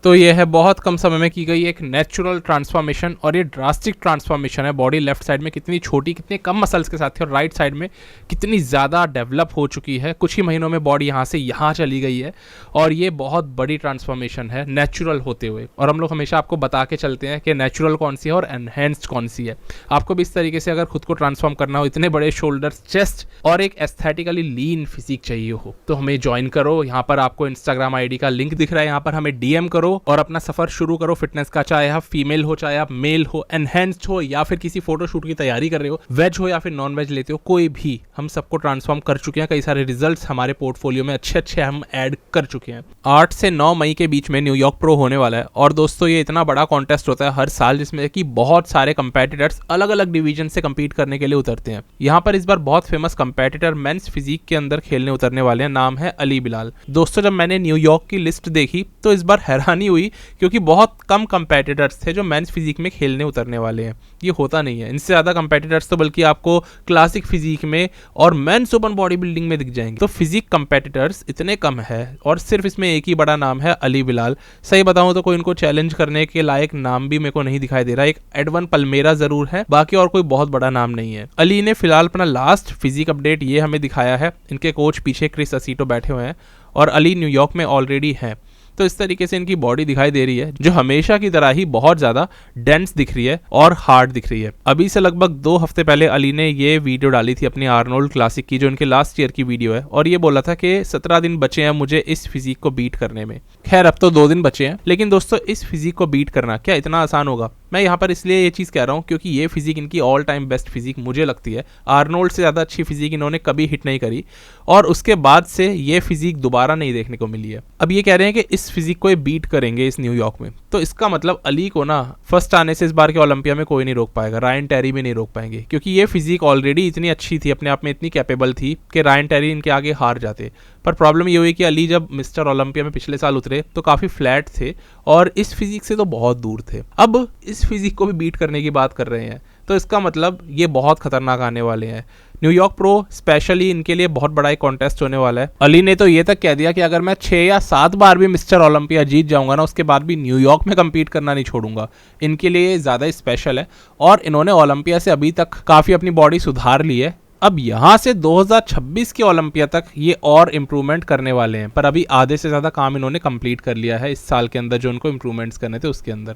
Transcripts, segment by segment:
तो ये है बहुत कम समय में की गई एक नेचुरल ट्रांसफॉर्मेशन, और ये ड्रास्टिक ट्रांसफॉर्मेशन है। बॉडी लेफ्ट साइड में कितनी छोटी, कितने कम मसल्स के साथ थी, और राइट साइड में कितनी ज़्यादा डेवलप हो चुकी है। कुछ ही महीनों में बॉडी यहाँ से यहाँ चली गई है, और ये बहुत बड़ी ट्रांसफॉर्मेशन है नेचुरल होते हुए। और हम लोग हमेशा आपको बता के चलते हैं कि नेचुरल कौन सी है और एनहेंस्ड कौन सी है। आपको भी इस तरीके से अगर खुद को ट्रांसफॉर्म करना हो, इतने बड़े शोल्डर्स, चेस्ट और एक एस्थेटिकली लीन फिजिक चाहिए हो, तो हमें ज्वाइन करो। यहाँ पर आपको इंस्टाग्राम आईडी का लिंक दिख रहा है, यहाँ पर हमें डीएम करो और अपना सफर शुरू करो फिटनेस का। चाहे आप फीमेल हो, चाहे आप मेल हो, एनहेंस्ड हो, या फिर किसी फोटोशूट की तैयारी कर रहे हो, वेज हो या फिर नॉन वेज लेते हो, कोई भी, हम सबको ट्रांसफॉर्म कर चुके हैं। कई सारे रिजल्ट्स हमारे पोर्टफोलियो में अच्छे हम ऐड कर चुके हैं। 8 से 9 मई के बीच में न्यूयॉर्क प्रो होने वाला है। और दोस्तों, ये इतना बड़ा कॉन्टेस्ट होता है हर साल, जिसमें कि बहुत सारे कंपेटिटर्स अलग अलग डिवीजन से कंपीट करने के लिए उतरते हैं। यहाँ पर इस बार बहुत फेमस कंपेटिटर मेंस फिजिक के अंदर खेलने उतरने वाले हैं। नाम है अली बिलाल। दोस्तों, जब मैंने न्यूयॉर्क की लिस्ट देखी तो इस बार हैरानी हुई, क्योंकि बहुत कम कंपेटिटर्स थे जो मेंस फिजिक में खेलने उतरने वाले हैं। ये होता नहीं है। इनसे ज़्यादा कंपेटिटर्स तो बल्कि आपको क्लासिक फिजिक में और मेंस ओपन बॉडी बिल्डिंग में दिख जाएंगे। तो फिजिक कंपेटिटर्स इतने कम है, और सिर्फ इसमें एक ही बड़ा नाम है, अली बिलाल। सही बताऊं तो कोई इनको चैलेंज करने के लायक नाम भी मेरे को नहीं दिखाई दे रहा। एक एडवन पल्मेरा जरूर है, बाकी और कोई बहुत बड़ा नाम नहीं है। अली ने फिलहाल अपना लास्ट फिजिक अपडेट ये हमें दिखाया है। इनके कोच पीछे क्रिस असीटो बैठे हुए हैं, और अली न्यूयॉर्क में ऑलरेडी हैं। तो इस तरीके से इनकी बॉडी दिखाई दे रही है, जो हमेशा की तरह ही बहुत ज्यादा डेंस दिख रही है और हार्ड दिख रही है। अभी से लगभग 2 हफ्ते पहले अली ने ये वीडियो डाली थी अपनी आर्नोल्ड क्लासिक की, जो इनके लास्ट ईयर की वीडियो है, और ये बोला था कि 17 दिन बचे हैं मुझे इस फिजिक को बीट करने में। खैर, अब तो 2 दिन बचे हैं, लेकिन दोस्तों, इस फिजिक को बीट करना क्या इतना आसान होगा? मैं यहाँ पर इसलिए ये चीज़ कह रहा हूँ क्योंकि ये फिजिक इनकी ऑल टाइम बेस्ट फिजिक मुझे लगती है। आर्नोल्ड से ज़्यादा अच्छी फिजिक इन्होंने कभी हिट नहीं करी, और उसके बाद से ये फिजिक दोबारा नहीं देखने को मिली है। अब ये कह रहे हैं कि इस फिजिक को ये बीट करेंगे इस न्यूयॉर्क में, तो इसका मतलब अली को ना फर्स्ट आने से इस बार के ओलंपिया में कोई नहीं रोक पाएगा। रायन टेरी भी नहीं रोक पाएंगे, क्योंकि ये फिजिक ऑलरेडी इतनी अच्छी थी, अपने आप में इतनी कैपेबल थी कि रायन टेरी इनके आगे हार जाते। पर प्रॉब्लम ये हुई कि अली जब मिस्टर ओलंपिया में पिछले साल उतरे तो काफ़ी फ्लैट थे, और इस फिजिक से तो बहुत दूर थे। अब इस फिजिक को भी बीट करने की बात कर रहे हैं, तो इसका मतलब ये बहुत खतरनाक आने वाले हैं। न्यूयॉर्क प्रो स्पेशली इनके लिए बहुत बड़ा एक कॉन्टेस्ट होने वाला है। अली ने तो ये तक कह दिया कि अगर मैं 6 या 7 बार भी मिस्टर ओलंपिया जीत जाऊंगा ना, उसके बाद भी न्यूयॉर्क में कंपीट करना नहीं छोड़ूंगा। इनके लिए ज़्यादा स्पेशल है, और इन्होंने ओलंपिया से अभी तक काफ़ी अपनी बॉडी सुधार ली है। अब यहाँ से 2026 के ओलंपिया तक ये और इम्प्रूवमेंट करने वाले हैं, पर अभी आधे से ज़्यादा काम इन्होंने कंप्लीट कर लिया है इस साल के अंदर, जो उनको इम्प्रूवमेंट्स करने थे उसके अंदर।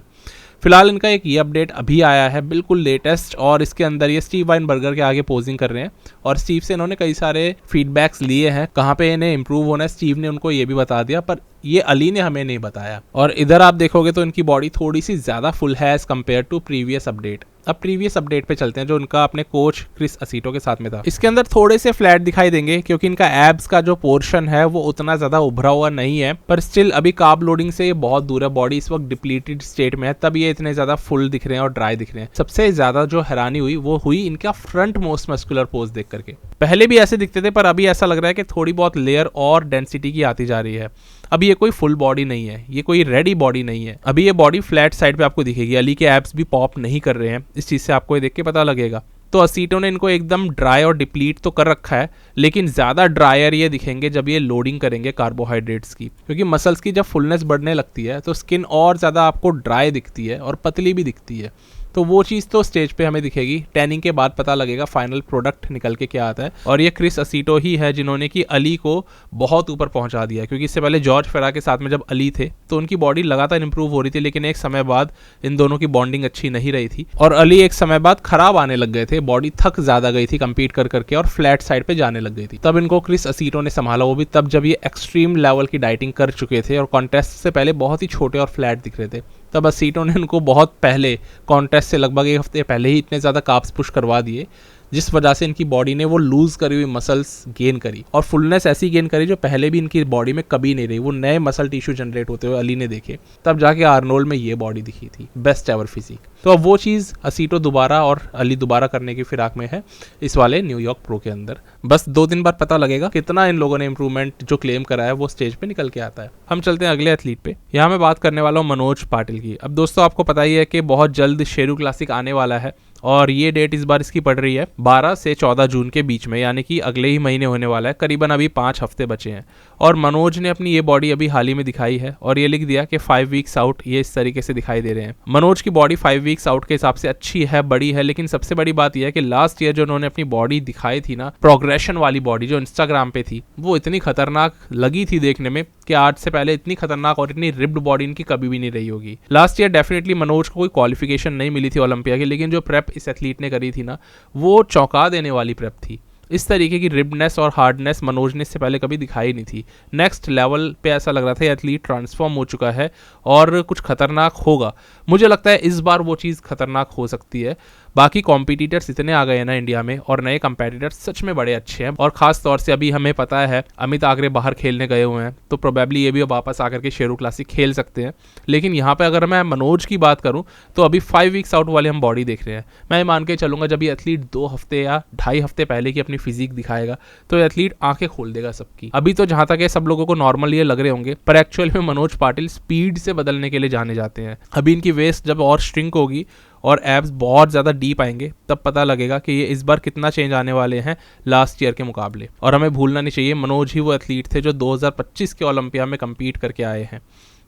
फिलहाल इनका एक ये अपडेट अभी आया है, बिल्कुल लेटेस्ट, और इसके अंदर ये स्टीव वाइनबर्गर के आगे पोजिंग कर रहे हैं, और स्टीव से इन्होंने कई सारे फीडबैक्स लिए हैं, कहाँ पे इन्हें इंप्रूव होना है स्टीव ने उनको ये भी बता दिया, पर ये अली ने हमें नहीं बताया। और इधर आप देखोगे तो इनकी बॉडी थोड़ी सी ज़्यादा फुल है as compare to previous update. अब प्रीवियस अपडेट पे चलते हैं, जो उनका अपने कोच क्रिस असीटो के साथ में था। इसके अंदर थोड़े से फ्लैट दिखाई देंगे, क्योंकि इनका एब्स का जो पोर्शन है वो उतना ज़्यादा उभरा हुआ नहीं है, पर स्टिल अभी कार्ब लोडिंग से ये बहुत दूर है। बॉडी इस वक्त डिप्लीटेड स्टेट में है, तब ये इतने ज़्यादा फुल दिख रहे हैं और ड्राई दिख रहे हैं। सबसे ज़्यादा जो हैरानी हुई वो हुई इनका फ्रंट मोस्ट मस्कुलर पोज देख करके। पहले भी ऐसे दिखते थे, पर अभी ऐसा लग रहा है कि थोड़ी बहुत लेयर और डेंसिटी की आती जा रही है। अभी ये कोई फुल बॉडी नहीं है, ये कोई रेडी बॉडी नहीं है। अभी ये बॉडी फ्लैट साइड पे आपको दिखेगी। अली के एब्स भी पॉप नहीं कर रहे हैं, इस चीज़ से आपको ये देख के पता लगेगा। तो असीटो ने इनको एकदम ड्राई और डिप्लीट तो कर रखा है, लेकिन ज़्यादा ड्रायर ये दिखेंगे जब ये लोडिंग करेंगे कार्बोहाइड्रेट्स की, क्योंकि मसल्स की जब फुलनेस बढ़ने लगती है तो स्किन और ज़्यादा आपको ड्राई दिखती है और पतली भी दिखती है। तो वो चीज़ तो स्टेज पे हमें दिखेगी, टैनिंग के बाद पता लगेगा फाइनल प्रोडक्ट निकल के क्या आता है। और ये क्रिस असीटो ही है जिन्होंने कि अली को बहुत ऊपर पहुंचा दिया, क्योंकि इससे पहले जॉर्ज फेरा के साथ में जब अली थे तो उनकी बॉडी लगातार इंप्रूव हो रही थी, लेकिन एक समय बाद इन दोनों की बॉन्डिंग अच्छी नहीं रही थी, और अली एक समय बाद खराब आने लग गए थे। बॉडी थक ज़्यादा गई थी कंपीट कर करके, और फ्लैट साइड पर जाने लग गई थी। तब इनको क्रिस असीटो ने संभाला, वो भी तब जब ये एक्सट्रीम लेवल की डाइटिंग कर चुके थे और कॉन्टेस्ट से पहले बहुत ही छोटे और फ्लैट दिख रहे थे। तब असीटो ने उनको बहुत पहले, कॉन्टेस्ट से लगभग 1 हफ्ते पहले ही इतने ज़्यादा कार्ब्स पुश करवा दिए, जिस वजह से इनकी बॉडी ने वो लूज़ करी हुई मसल्स गेन करी, और फुलनेस ऐसी गेन करी जो पहले भी इनकी बॉडी में कभी नहीं रही। वो नए मसल टिश्यू जनरेट होते हुए अली ने देखे, तब जाके आर्नोल्ड में ये बॉडी दिखी थी, बेस्ट एवर फिजिक। तो अब वो चीज़ असीटो दोबारा और अली दोबारा करने की फिराक में है इस वाले न्यूयॉर्क प्रो के अंदर। बस 2 दिन बाद पता लगेगा कितना इन लोगों ने इंप्रूवमेंट जो क्लेम करा है वो स्टेज पे निकल के आता है। हम चलते हैं अगले एथलीट पे। यहाँ मैं बात करने वाला हूँ मनोज पाटिल की। अब दोस्तों, आपको पता ही है कि बहुत जल्द शेरू क्लासिक आने वाला है, और ये डेट इस बार इसकी पड़ रही है 12 से 14 जून के बीच में, यानी कि अगले ही महीने होने वाला है। करीबन अभी 5 हफ्ते बचे हैं और मनोज ने अपनी ये बॉडी अभी हाल ही में दिखाई है और ये लिख दिया कि 5 वीक्स आउट ये इस तरीके से दिखाई दे रहे हैं। मनोज की बॉडी 5 वीक्स आउट के हिसाब से अच्छी है, बड़ी है, लेकिन सबसे बड़ी बात यह है कि लास्ट ईयर जो उन्होंने अपनी बॉडी दिखाई थी ना, प्रोग्रेशन वाली बॉडी जो इंस्टाग्राम पे थी, वो इतनी खतरनाक लगी थी देखने में कि आज से पहले इतनी खतरनाक और इतनी रिप्ड बॉडी इनकी कभी भी नहीं रही होगी। लास्ट ईयर डेफिनेटली मनोज को कोई क्वालिफिकेशन नहीं मिली थी ओलंपिया की, लेकिन जो प्रेप इस एथलीट ने करी थी ना, वो चौंका देने वाली प्रेप थी। इस तरीके की रिब्डनेस और हार्डनेस मनोज ने इससे पहले कभी दिखाई नहीं थी। नेक्स्ट लेवल पे ऐसा लग रहा था एथलीट ट्रांसफॉर्म हो चुका है और कुछ खतरनाक होगा। मुझे लगता है इस बार वो चीज़ खतरनाक हो सकती है। बाकी कॉम्पिटिटर्स इतने आ गए हैं ना इंडिया में, और नए कंपेटिटर्स सच में बड़े अच्छे हैं। और खास तौर से अभी हमें पता है अमित आगरे बाहर खेलने गए हुए हैं, तो प्रोबेबली ये भी वापस आकर के शेरू क्लासिक खेल सकते हैं। लेकिन यहाँ पे अगर मैं मनोज की बात करूँ तो अभी 5 वीक्स आउट वाले हम बॉडी देख रहे हैं। मैं मान के चलूंगा जब ये एथलीट 2 हफ्ते या 2.5 हफ्ते पहले की अपनी फिजिक दिखाएगा तो एथलीट आंखें खोल देगा सबकी। अभी तो जहां तक है सब लोगों को नॉर्मल ये लग रहे होंगे, पर एक्चुअल में मनोज पाटिल स्पीड से बदलने के लिए जाने जाते हैं। अभी इनकी वेस्ट जब और श्रिंक होगी और एब्स बहुत ज़्यादा डीप आएंगे तब पता लगेगा कि ये इस बार कितना चेंज आने वाले हैं लास्ट ईयर के मुकाबले। और हमें भूलना नहीं चाहिए मनोज ही वो एथलीट थे जो 2025 के ओलंपिया में कम्पीट करके आए हैं।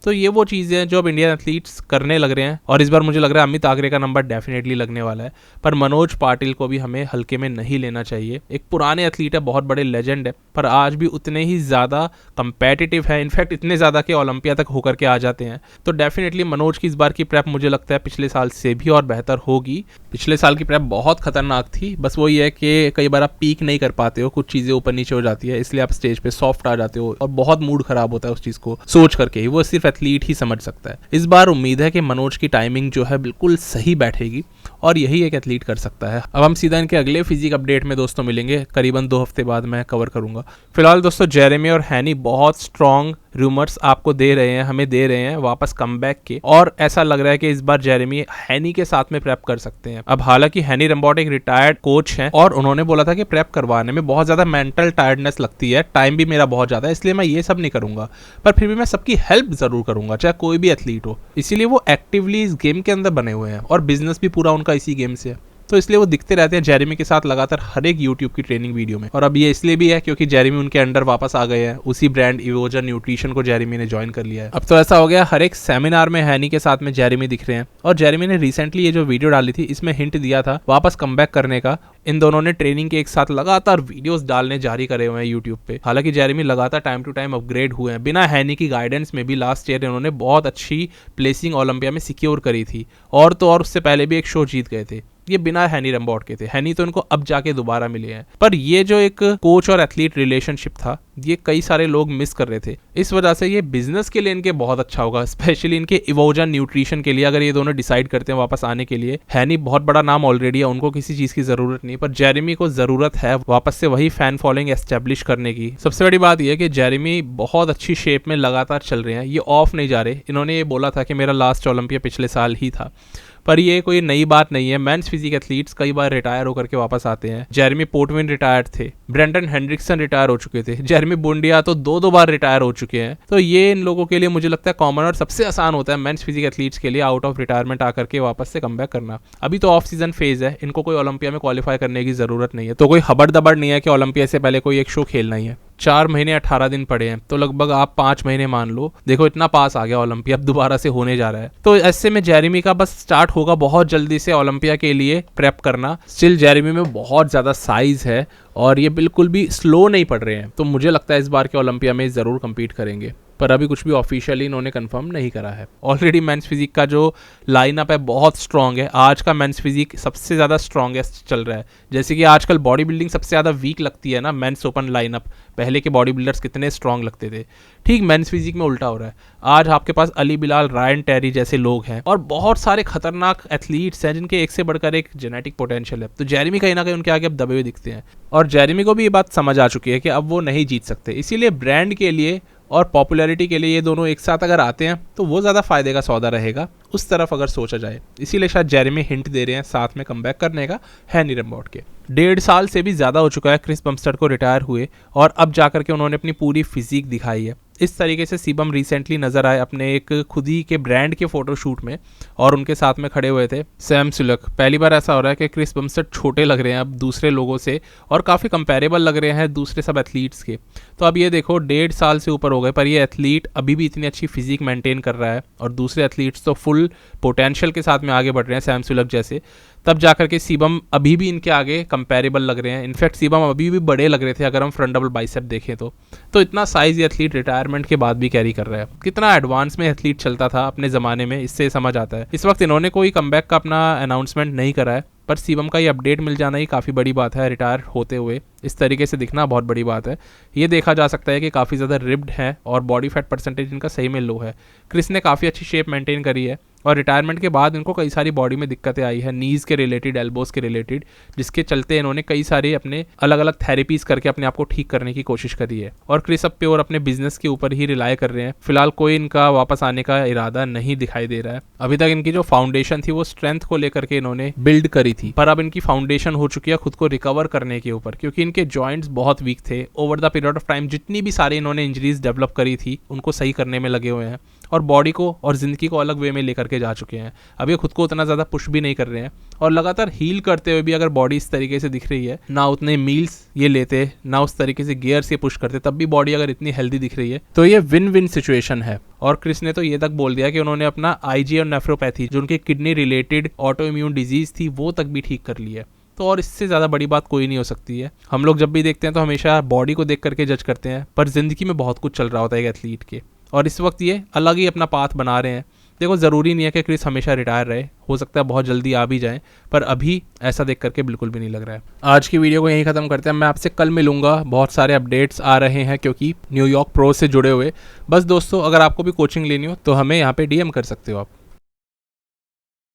तो ये वो चीज़ें हैं जो अब इंडियन एथलीट्स करने लग रहे हैं और इस बार मुझे लग रहा है अमित आगरे का नंबर डेफिनेटली लगने वाला है। पर मनोज पाटिल को भी हमें हल्के में नहीं लेना चाहिए। एक पुराने एथलीट है, बहुत बड़े लेजेंड है, पर आज भी उतने ही ज़्यादा कंपेटिटिव है, इनफैक्ट इतने ज़्यादा कि ओलंपिया तक होकर के आ जाते हैं। तो डेफिनेटली मनोज की इस बार की प्रेप मुझे लगता है पिछले साल से भी और बेहतर होगी। पिछले साल की प्रेप बहुत खतरनाक थी, बस वो ये है कि कई बार आप पीक नहीं कर पाते हो, कुछ चीज़ें ऊपर नीचे हो जाती है, इसलिए आप स्टेज पे सॉफ्ट आ जाते हो और बहुत मूड खराब होता है उस चीज़ को सोच करके ही। वो सिर्फ एथलीट ही समझ सकता है। इस बार उम्मीद है कि मनोज की टाइमिंग जो है बिल्कुल सही बैठेगी और यही एक एथलीट कर सकता है। अब हम सीधा इनके अगले फिजिक अपडेट में दोस्तों मिलेंगे, करीबन 2 हफ्ते बाद मैं कवर करूंगा। फिलहाल दोस्तों जेरेमी और हैनी बहुत स्ट्रॉन्ग रूमर्स आपको दे रहे हैं, हमें दे रहे हैं वापस कमबैक के, और ऐसा लग रहा है कि इस बार जेरेमी हैनी के साथ में प्रेप कर सकते हैं। अब हालांकि हैनी रम्बॉट एक रिटायर्ड कोच हैं और उन्होंने बोला था कि प्रेप करवाने में बहुत ज्यादा मेंटल टायर्डनेस लगती है, टाइम भी मेरा बहुत ज्यादा है, इसलिए मैं ये सब नहीं करूंगा, पर फिर भी मैं सबकी हेल्प जरूर करूंगा चाहे कोई भी एथलीट हो। इसीलिए वो एक्टिवली इस गेम के अंदर बने हुए हैं और बिजनेस भी पूरा उनका इसी गेम से है, तो इसलिए वो दिखते रहते हैं जेरेमी के साथ लगातार हर एक यूट्यूब की ट्रेनिंग वीडियो में। और अब ये इसलिए भी है क्योंकि जेरेमी उनके अंडर वापस आ गए हैं, उसी ब्रांड इवोजन न्यूट्रिशन को जेरेमी ने ज्वाइन कर लिया है। अब तो ऐसा हो गया हर एक सेमिनार में हैनी के साथ में जेरेमी दिख रहे हैं। और जेरेमी ने रिसेंटली ये जो वीडियो डाली थी इसमें हिंट दिया था वापस कमबैक करने का। इन दोनों ने ट्रेनिंग के एक साथ लगातार वीडियोस डालने जारी करे हुए हैं यूट्यूब पे। हालांकि जेरेमी लगातार टाइम टू टाइम अपग्रेड हुए हैं, बिना हैनी की गाइडेंस में भी लास्ट ईयर इन्होंने बहुत अच्छी प्लेसिंग ओलंपिया में सिक्योर करी थी, और तो और उससे पहले भी एक शो जीत गए थे। ये बिना हैनी रम्बॉट के थे, हैनी तो इनको अब जाके दोबारा मिले हैं। पर ये जो एक कोच और एथलीट रिलेशनशिप था ये कई सारे लोग मिस कर रहे थे, इस वजह से ये बिजनेस के लिए इनके बहुत अच्छा होगा, स्पेशली इनके इवोजन न्यूट्रिशन के लिए। अगर ये दोनों डिसाइड करते हैं वापस आने के लिए, हैनी बहुत बड़ा नाम ऑलरेडी है, उनको किसी चीज की जरूरत नहीं, पर जेरेमी को जरूरत है वापस से वही फैन फॉलोइंग एस्टेब्लिश करने की। सबसे बड़ी बात यह है कि जेरेमी बहुत अच्छी शेप में लगातार चल रहे हैं, ये ऑफ नहीं जा रहे। इन्होंने ये बोला था कि मेरा लास्ट ओलंपिया पिछले साल ही था, पर ये कोई नई बात नहीं है। मेंस फिजिक एथलीट्स कई बार रिटायर होकर के वापस आते हैं। जेरेमी पोर्टविन रिटायर थे, ब्रेंडन हेंड्रिक्सन रिटायर हो चुके थे, जेरेमी बुंडिया तो 2 बार रिटायर हो चुके हैं। तो ये इन लोगों के लिए मुझे लगता है कॉमन और सबसे आसान होता है मेंस फिजिक एथलीट्स के लिए आउट ऑफ रिटायरमेंट आकर के वापस से कमबैक करना। अभी तो ऑफ सीजन फेज है, इनको कोई ओलंपिया में क्वालिफाई करने की जरूरत नहीं है, तो कोई हबड़ दबड़ नहीं है कि ओलंपिया से पहले कोई एक शो खेलना ही है। 4 महीने 18 दिन पड़े हैं, तो लगभग आप 5 महीने मान लो। देखो इतना पास आ गया ओलंपिया, अब दोबारा से होने जा रहा है। तो ऐसे में जेरेमी का बस स्टार्ट होगा बहुत जल्दी से ओलंपिया के लिए प्रेप करना। स्टिल जेरेमी में बहुत ज़्यादा साइज है और ये बिल्कुल भी स्लो नहीं पड़ रहे हैं, तो मुझे लगता है इस बार के ओलंपिया में ज़रूर कम्पीट करेंगे। पर अभी कुछ भी ऑफिशियली इन्होंने कंफर्म नहीं करा है। ऑलरेडी मेंस फिजिक का जो लाइनअप है बहुत स्ट्रॉन्ग है। आज का मेंस फिजिक सबसे ज़्यादा स्ट्रॉन्गेस्ट चल रहा है। जैसे कि आजकल बॉडी बिल्डिंग सबसे ज़्यादा वीक लगती है ना मेंस ओपन लाइनअप, पहले के बॉडी बिल्डर्स कितने स्ट्रॉन्ग लगते थे, ठीक मेंस फिजिक में उल्टा हो रहा है। आज आपके पास अली बिलाल, रायन टेरी जैसे लोग हैं और बहुत सारे खतरनाक एथलीट्स हैं जिनके एक से बढ़कर एक जेनेटिक पोटेंशियल है। तो जेरेमी कहीं ना कहीं उनके आगे अब दबे हुए दिखते हैं और जेरेमी को भी ये बात समझ आ चुकी है कि अब वो नहीं जीत सकते। इसीलिए ब्रांड के लिए और पॉपुलैरिटी के लिए ये दोनों एक साथ अगर आते हैं तो वो ज़्यादा फायदे का सौदा रहेगा उस तरफ अगर सोचा जाए। इसीलिए शायद जेरेमी हिंट दे रहे हैं साथ में कमबैक करने का हैनी रम्बॉट के। 1.5 साल से भी ज़्यादा हो चुका है क्रिस बमस्टेड को रिटायर हुए और अब जाकर के उन्होंने अपनी पूरी फिजिक दिखाई है। इस तरीके से सीबम रिसेंटली नजर आए अपने एक खुद ही के ब्रांड के फोटोशूट में, और उनके साथ में खड़े हुए थे सैम सुलक। पहली बार ऐसा हो रहा है कि क्रिस बमस्टेड छोटे लग रहे हैं अब दूसरे लोगों से, और काफ़ी कंपेरेबल लग रहे हैं दूसरे सब एथलीट्स के। तो अब ये देखो 1.5 साल से ऊपर हो गए, पर ये एथलीट अभी भी इतनी अच्छी फिजिक मेंटेन कर रहा है, और दूसरे एथलीट्स तो फुल पोटेंशियल के साथ में आगे बढ़ रहे हैं सैम सुलक जैसे। तब जाकर के सीबम अभी भी इनके आगे कंपेरेबल लग रहे हैं। इनफैक्ट सीबम अभी भी बड़े लग रहे थे अगर हम फ्रंट डबल बाइसेप देखें तो इतना साइज ये एथलीट रिटायरमेंट के बाद भी कैरी कर रहा है। कितना एडवांस में एथलीट चलता था अपने ज़माने में, इससे समझ आता है। इस वक्त इन्होंने कोई कमबैक का अपना अनाउंसमेंट नहीं करा है, पर सीबम का ये अपडेट मिल जाना ही काफ़ी बड़ी बात है। रिटायर होते हुए इस तरीके से दिखना बहुत बड़ी बात है। ये देखा जा सकता है कि काफ़ी ज़्यादा रिब्ड है और बॉडी फैट परसेंटेज इनका सही में लो है। क्रिस ने काफ़ी अच्छी शेप मेंटेन करी है, और रिटायरमेंट के बाद इनको कई सारी बॉडी में दिक्कतें आई है, नीज़ के रिलेटेड, एल्बोज के रिलेटेड, जिसके चलते इन्होंने कई सारे अपने अलग अलग थेरेपीज़ करके अपने आप को ठीक करने की कोशिश करी है। और क्रिस अब प्योर अपने बिजनेस के ऊपर ही रिलाय कर रहे हैं। फिलहाल कोई इनका वापस आने का इरादा नहीं दिखाई दे रहा है। अभी तक इनकी जो फाउंडेशन थी वो स्ट्रेंथ को लेकर के इन्होंने बिल्ड करी थी, पर अब इनकी फाउंडेशन हो चुकी है खुद को रिकवर करने के ऊपर, क्योंकि इनके जॉइंट्स बहुत वीक थे। Over the period of time जितनी भी सारी इन्होंने इंजरीज डेवलप करी थी उनको सही करने में लगे हुए हैं, और बॉडी को और ज़िंदगी को अलग वे में लेकर के जा चुके हैं। अब ये खुद को उतना ज़्यादा पुश भी नहीं कर रहे हैं, और लगातार हील करते हुए भी अगर बॉडी इस तरीके से दिख रही है, ना उतने मील्स ये लेते, ना उस तरीके से गियर्स ये पुश करते, तब भी बॉडी अगर इतनी हेल्दी दिख रही है, तो ये विन विन सिचुएशन है। और क्रिस ने तो ये तक बोल दिया कि उन्होंने अपना आईजी और नेफ्रोपैथी, जो उनकी kidney related auto immune disease थी, वो तक भी ठीक कर ली है। तो और इससे ज़्यादा बड़ी बात कोई नहीं हो सकती है। हम लोग जब भी देखते हैं तो हमेशा बॉडी को देख करके जज करते हैं, पर ज़िंदगी में बहुत कुछ चल रहा होता है एक एथलीट के, और इस वक्त ये अलग ही अपना पाथ बना रहे हैं। देखो ज़रूरी नहीं है कि क्रिस हमेशा रिटायर रहे, हो सकता है बहुत जल्दी आ भी जाएं, पर अभी ऐसा देख करके बिल्कुल भी नहीं लग रहा है। आज की वीडियो को यहीं ख़त्म करते हैं। मैं आपसे कल मिलूंगा, बहुत सारे अपडेट्स आ रहे हैं क्योंकि न्यूयॉर्क प्रो से जुड़े हुए। बस दोस्तों, अगर आपको भी कोचिंग लेनी हो तो हमें यहाँ पे DM कर सकते हो आप।